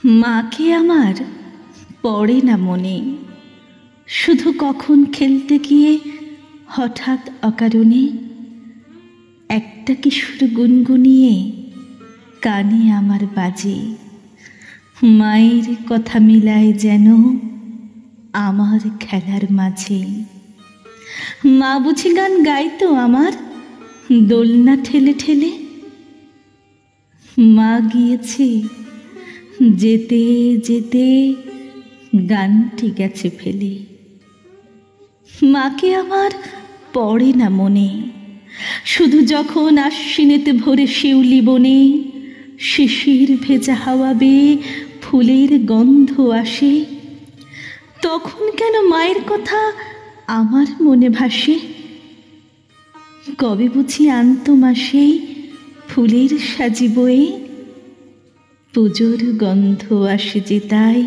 মাকে আমার পড়ে না মনে, শুধু কখন খেলতে গিয়ে হঠাৎ অকারণে একটা কিশোর গুনগুনিয়ে কানে আমার বাজে। মায়ের কথা মিলায় যেন আমার খেলার মাঝে। মা বুঝি গান গাইতো আমার দোলনা ঠেলে ঠেলে। মা গিয়েছে যেতে যেতে গানটি গেছে ফেলে। মাকে আমার পড়ে না মনে, শুধু যখন আশ্বিনেতে ভোরে শিউলি বনে শিশির ভেজা হাওয়া বেয়ে ফুলের গন্ধ আসে, তখন কেন মায়ের কথা আমার মনে ভাসে। কবে বুঝি আনতো মা সেই ফুলের সাজি বয়ে, পুজোর গন্ধ আসে যে তাই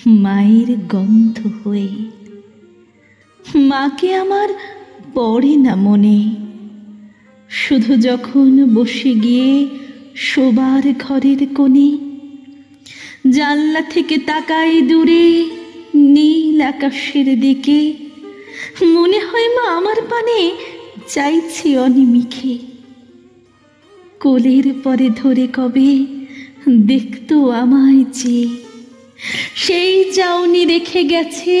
মায়ের গন্ধ হয়ে। মাকে আমার পড়ে না মনে, শুধু যখন বসে গিয়ে শোবার ঘরের কোণে জানলা থেকে তাকাই দূরে নীল আকাশের দিকে, মনে হয় মা আমার পানে চাইছি অনিমিখে। কোলের পরে ধরে কবে দেখতো আমায় যে, সেই চাউনি রেখে গেছে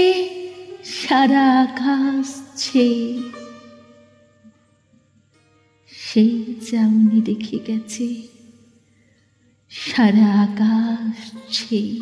সারা আকাশ ছেয়ে। সেই চাউনি রেখে গেছে সারা আকাশ ছেয়ে।